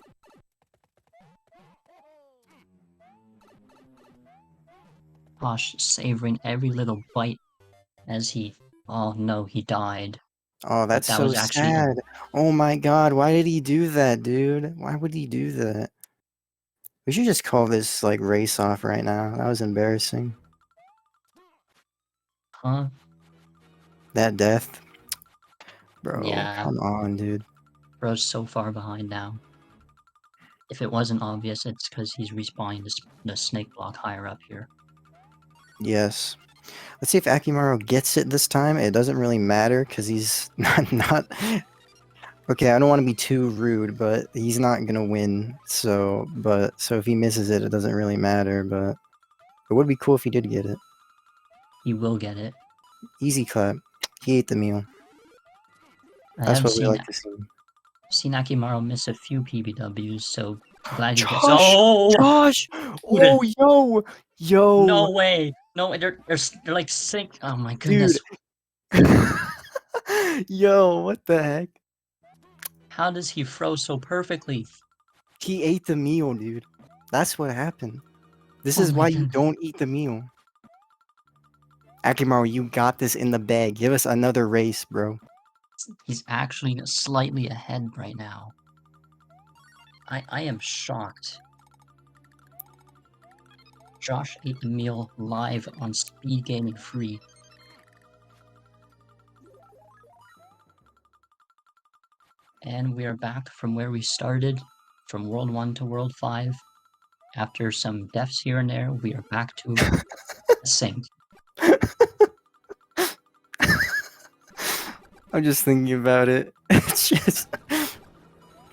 Josh savoring every little bite as he... Oh no, he died. Oh, But that's that so was actually... sad. Oh my god, why did he do that, dude? Why would he do that? We should just call this, like, race off right now. That was embarrassing. Huh? That death. Bro, Yeah, come on, dude. bro's so far behind now. If it wasn't obvious, it's because he's respawning the snake block higher up here. Yes. Let's see if Akimaro gets it this time. It doesn't really matter because he's not. Okay, I don't want to be too rude, but he's not gonna win. So if he misses it, it doesn't really matter. But it would be cool if he did get it. He will get it. Easy clap. He ate the meal. I That's have what we seen like to see. Akimaro miss a few PBWs, so glad he gets... Josh! Oh! Josh! Dude, Oh, yo! Yo! no way! No, they're like sync. Oh my Dude! goodness. Yo, what the heck? How does he froze so perfectly? He ate the meal, dude. That's what happened. This Oh is my why you goodness. don't eat the meal. Akimaro, you got this in the bag. Give us another race, bro. He's actually slightly ahead right now. I am shocked. Josh ate the meal live on Speedgaming Free. And we are back from where we started, from World 1 to World 5. After some deaths here and there, we are back to sync. I'm just thinking about it.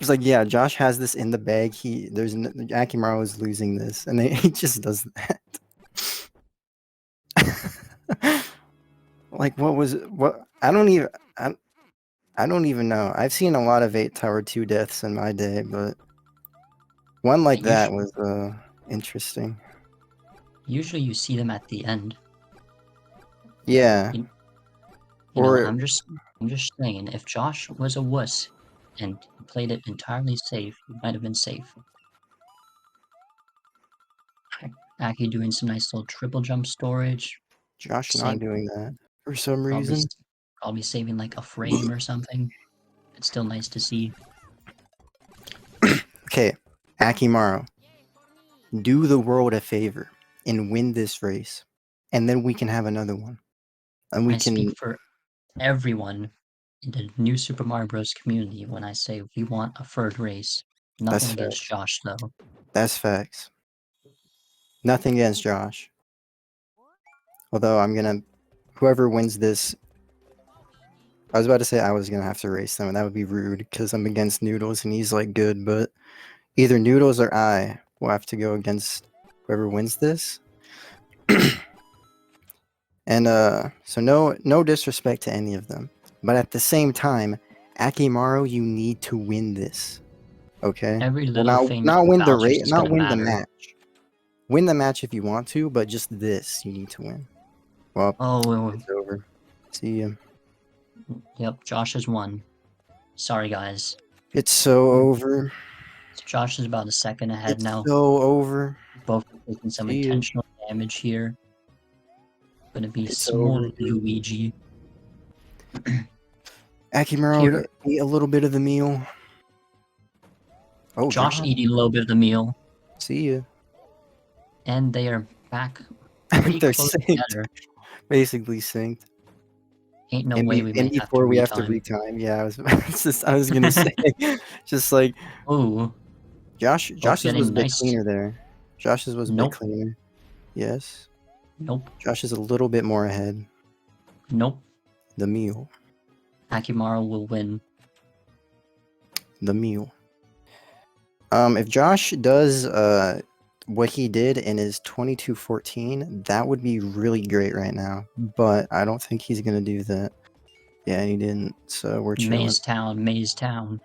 It's like, yeah, Josh has this in the bag. Akimaro is losing this, and he just does that. Like, what? I don't even know. I've seen a lot of 8 Tower 2 deaths in my day, but One like Yeah, that was interesting. Usually you see them at the end. Yeah. You know, Or I'm just saying, if Josh was a wuss and played it entirely safe, he might have been safe. Aki doing some nice little triple jump storage. Josh not Same, doing that for some probably reason. probably saving like a frame or something. It's still nice to see. Okay, Akimaro, do the world a favor and win this race, and then we can have another one. And we I speak can. for everyone in the new Super Mario Bros. Community when I say we want a third race. Nothing That's against facts. Josh though. That's facts. Nothing against Josh. Although I'm gonna, whoever wins this, I was about to say I was gonna have to race them, and that would be rude because I'm against Noodles and he's like good, but either Noodles or I will have to go against whoever wins this. And so no disrespect to any of them, but at the same time, Akimaro, you need to win this. Okay? Every Well, little thing not win the Bowser's rate, is not gonna win the matter. match. Win the match if you want to, but just this you need to win. Well, Oh, it's over. See ya. yep, Josh has won. Sorry, guys. It's so over. Josh is about a second ahead It's now. so over. Both taking some See ya. intentional damage here. Gonna be It's over, small dude. Luigi. Akimaro Here, ate a little bit of the meal. Oh, Josh Josh. eating a little bit of the meal, See ya. and they are back pretty They're close synced. together. Basically synced. Ain't no way we And might have to before we have to retime. retime, yeah, I was gonna say, just like Ooh, both Josh's was getting a bit nice. cleaner there. Josh's was a bit Nope, cleaner. Yes. nope, Josh is a little bit more ahead. nope. The meal. Akimaro will win. The meal. If Josh does what he did in his 22-14, that would be really great right now. But I don't think he's gonna do that. Yeah, he didn't. So we're chilling. Maze Town.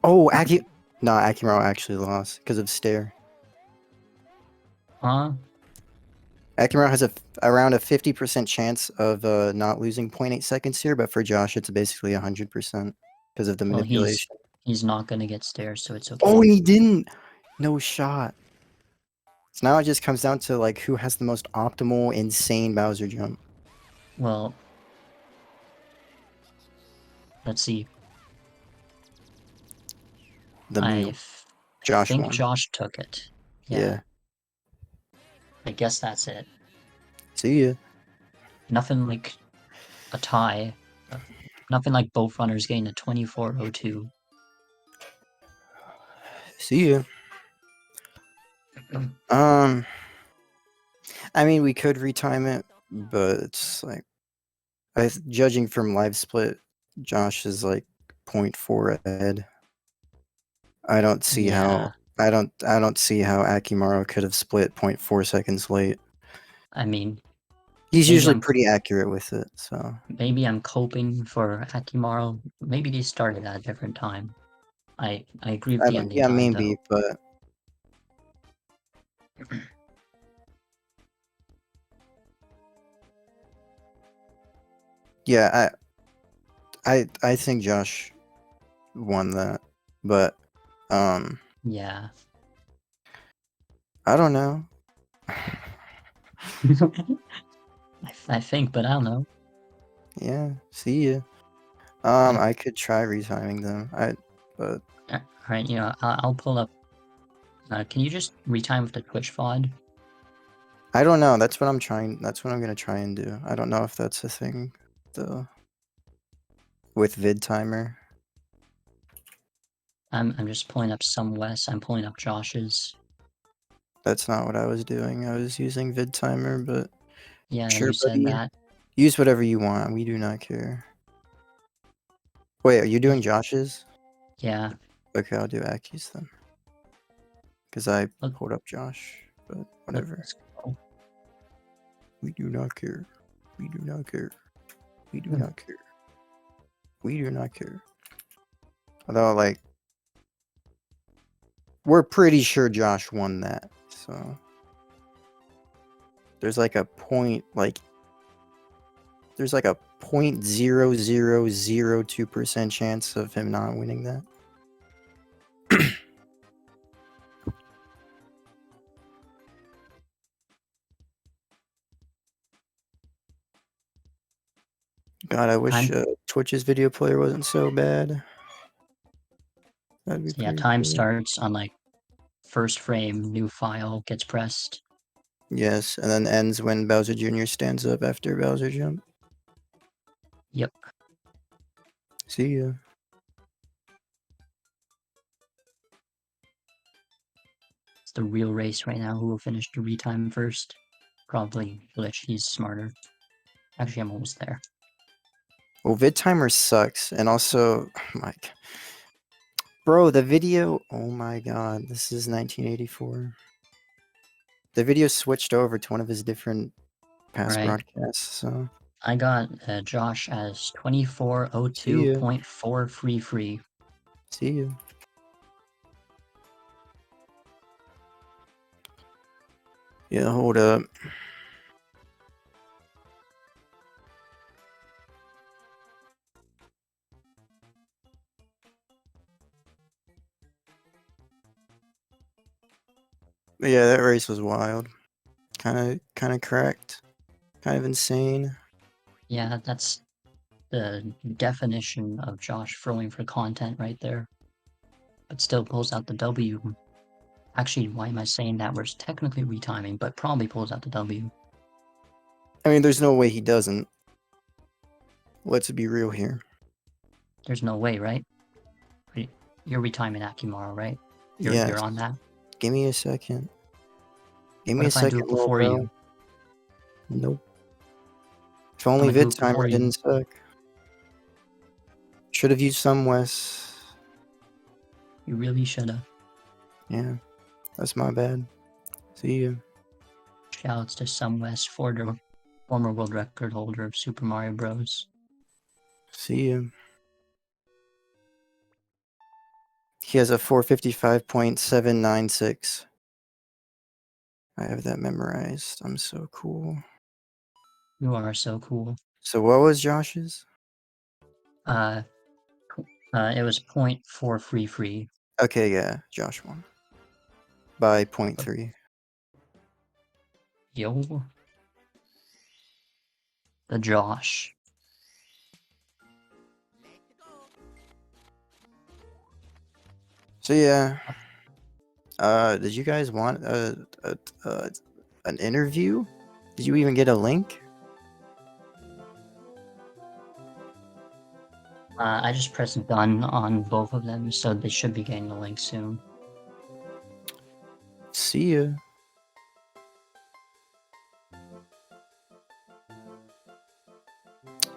Oh, Akimaro actually lost because of stare. Huh? Akimaro has around a 50% chance of not losing 0.8 seconds here, but for Josh, it's basically 100% because of the Well, manipulation. he's not gonna get stairs, so it's Oh, okay. he didn't! No shot. So now it just comes down to like who has the most optimal, insane Bowser jump. Well, let's see. The I meal. Josh think won. Josh took it. Yeah. I guess that's it. See ya. Nothing like a tie. Nothing like both runners getting a 24:02. See ya. I mean, we could retime it, but it's like, judging from live split, Josh is like 0.4 ahead. I don't see how. I don't see how Akimaro could have split 0.4 seconds late. I mean, He's maybe usually I'm pretty accurate with it, so maybe I'm coping for Akimaro. Maybe they started at a different time. I agree with I the don't. ending Yeah, time though. maybe, but yeah, I think Josh won that, but Yeah. I don't know. I think, but I don't know. Yeah, see ya. Yeah. I could try retiming them. But Alright, you know, I'll pull up. Can you just retime with the Twitch VOD? I don't know. That's what I'm trying. That's what I'm gonna try and do. I don't know if that's a thing, though. With vid timer. I'm just pulling up some Wes. I'm pulling up Josh's. That's not what I was doing. I was using vid timer, but Yeah, sure, you said buddy. that. Use whatever you want. We do not care. Wait, are you doing Josh's? Yeah. Okay, I'll do Aki's then. Because I Look, pulled up Josh, but whatever. let's go. We do not care. We do not care. We do Hmm. not care. We do not care. Although, like, we're pretty sure Josh won that. So there's like a point, like there's like a 0.0002% chance of him not winning that. God, I wish Twitch's video player wasn't so bad. That'd be Yeah, pretty time cool. starts on like first frame, new file gets pressed. Yes, and then ends when Bowser Jr. stands up after Bowser jump. Yep. See ya. It's the real race right now. Who will finish the retime first? Probably Glitch. He's smarter. Actually, I'm almost there. Well, VidTimer sucks, and also, like, bro, the video. Oh my god, this is 1984. The video switched over to one of his different past Right. broadcasts. So I got Josh as 2402.4 free. See you. Yeah, hold up. But yeah, that race was wild. Kind of cracked. Kind of insane. Yeah, that's the definition of Josh throwing for content right there. But still pulls out the W. Actually, why am I saying that? We're technically retiming, but probably pulls out the W. I mean, there's no way he doesn't. Let's be real here. There's no way, right? You're retiming Akimaro, right? You're on that? Give me a second. Give What me a if I do second, it little before bro. you? Nope. If only I'm gonna do it VidTimer before you. didn't suck. Should have used some West. You really shoulda. Yeah, that's my bad. See you. Shoutouts to Some West Forder, former world record holder of Super Mario Bros. See you. He has a 455.796. I have that memorized. I'm so cool. You are so cool. So what was Josh's? It was 0.4 free. Okay, yeah, Josh won. By 0.3. Yo. The Josh. So yeah. Did you guys want an interview? Did you even get a link? I just pressed done on both of them, so they should be getting a link soon. See ya.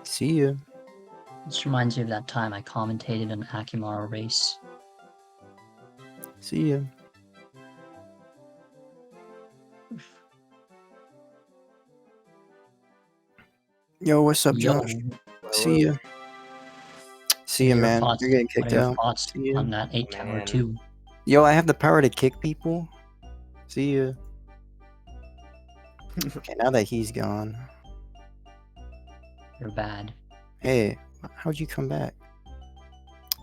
See ya. This reminds me of that time I commentated an Akimaro race. See ya. Yo, what's up, Josh? See ya. See ya, man. You're getting kicked out. See ya. On that 8 tower too. Yo, I have the power to kick people. See ya. Okay, now that he's gone. You're bad. Hey, how'd you come back?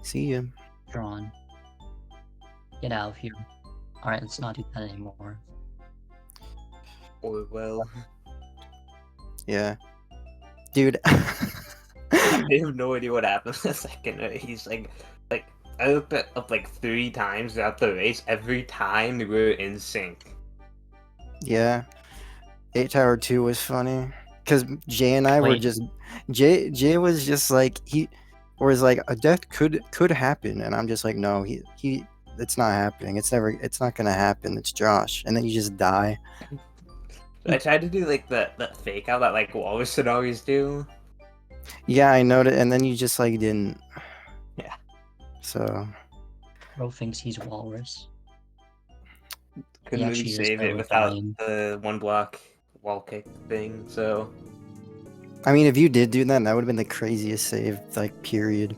See ya. Drawn. Get out of here. Alright, let's not do that anymore. Or well. Yeah. Dude. I have no idea what happened in a second. He's like I looked it up like 3 times throughout the race. Every time we were in sync. Yeah. 8 Tower 2 was funny. Because Jay and I were just... Jay was just like... He was like, a death could happen. And I'm just like, no, it's not happening. It's not gonna happen. It's Josh. And then you just die. I tried to do like that fake out that like Walrus would always do. Yeah, I know that, and then you just like didn't. Yeah. So. Bro thinks he's Walrus. Couldn't really save it without the 1 block wall kick thing. So. I mean, if you did do that, that would have been the craziest save, like, period.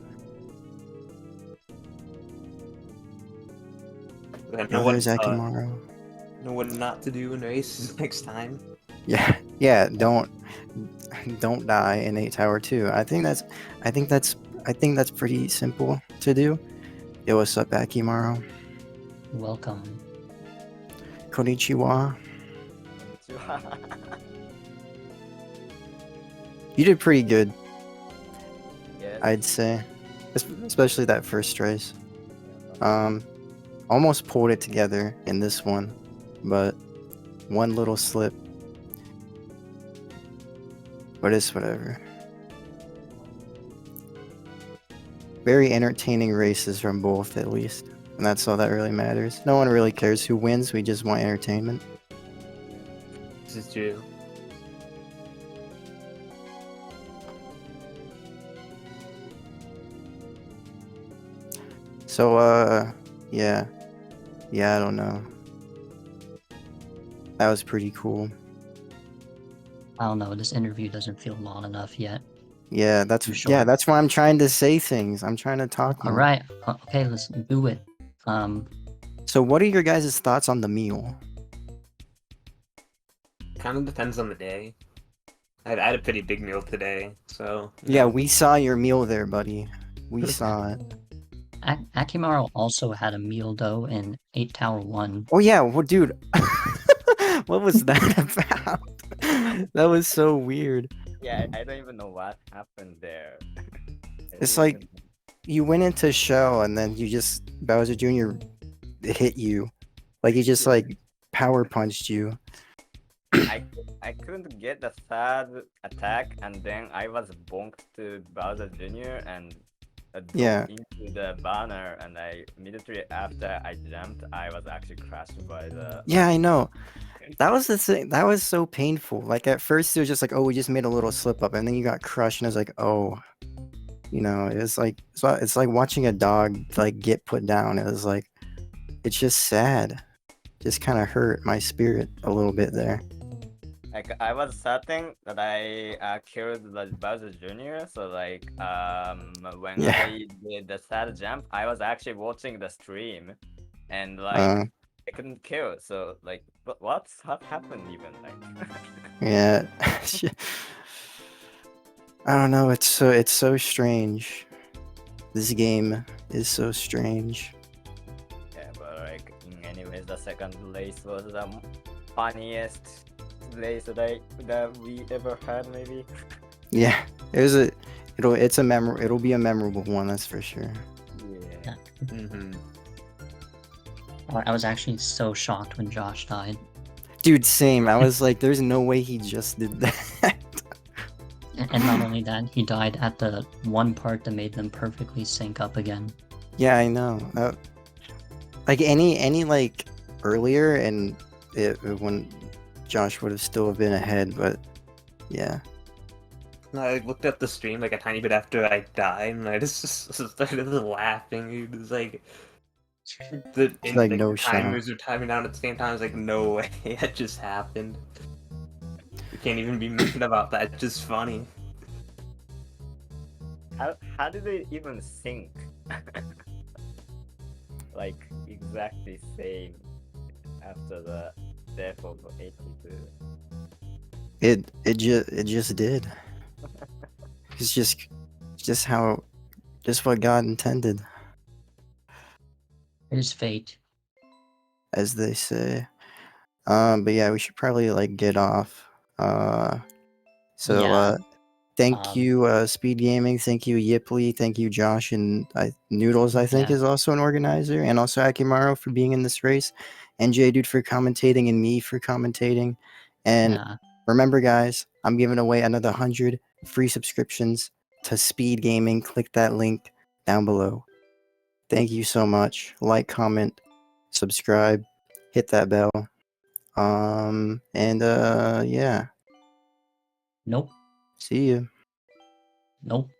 Oh, there's Akimaro. Know what not to do in races next time. Yeah, don't die in 8 Tower 2. I think that's pretty simple to do. Yo, what's up, Akimaro? Welcome. Konnichiwa. You did pretty good, Yes. I'd say. Especially that first race. Almost pulled it together in this one, but one little slip. But it's whatever. Very entertaining races from both, at least. And that's all that really matters. No one really cares who wins, we just want entertainment. This is true. So, yeah. Yeah, I don't know. That was pretty cool. I don't know, this interview doesn't feel long enough yet. Yeah, that's Too short. that's why I'm trying to say things. I'm trying to talk more. Alright, okay, let's do it. So what are your guys' thoughts on the meal? Kind of depends on the day. I had a pretty big meal today, so... Yeah, we saw your meal there, buddy. We saw it. Akimaro also had a meal though in 8 Tower 1. Oh yeah, well, dude. What was that about? That was so weird. Yeah, I don't even know what happened there. It's like you went into shell and then you just Bowser Jr. hit you. Like he just like power punched you. I couldn't get the third attack, and then I was bonked to Bowser Jr. and Yeah. into the banner, and I immediately after I jumped, I was actually crushed by the. Yeah, I know. That was the thing. That was so painful. Like at first it was just like, oh, we just made a little slip up, and then you got crushed, and I was like, oh, you know, it's like watching a dog like get put down. It was like, it's just sad. Just kind of hurt my spirit a little bit there. Like I was certain that I killed the Bowser Jr. So like when Yeah. I did the third jump, I was actually watching the stream, and like I couldn't kill. So like, what happened even like? Yeah. I don't know. It's so strange. This game is so strange. Yeah, but like anyways, the second race was the funniest race that we ever had, maybe. Yeah, it'll be a memorable one, that's for sure. Yeah. Mm-hmm. I was actually so shocked when Josh died. Dude, same. I was like, there's no way he just did that. And not only that, he died at the one part that made them perfectly sync up again. Yeah, I know. Like any like earlier, and when Josh would have still been ahead, but yeah. I looked up the stream like a tiny bit after I died, and I just started laughing. It was like no the timers were timing down at the same time. I was like, no way, that just happened. We can't even be making about that. It's just funny. How did they even sync? Like exactly same after the death of 82. It just did. It's just what God intended, It is fate. as they say. But yeah, we should probably like get off. Yeah. Thank you, Speedgaming. Thank you, Yipley. Thank you, Josh, and Noodles. I think Yeah. is also an organizer, and also Akimaro for being in this race, and J Dude for commentating, and me for commentating. And Yeah. remember, guys, I'm giving away another 100 free subscriptions to Speedgaming. Click that link down below. Thank you so much. Like, comment, subscribe, hit that bell. Yeah. Nope. See you. Nope.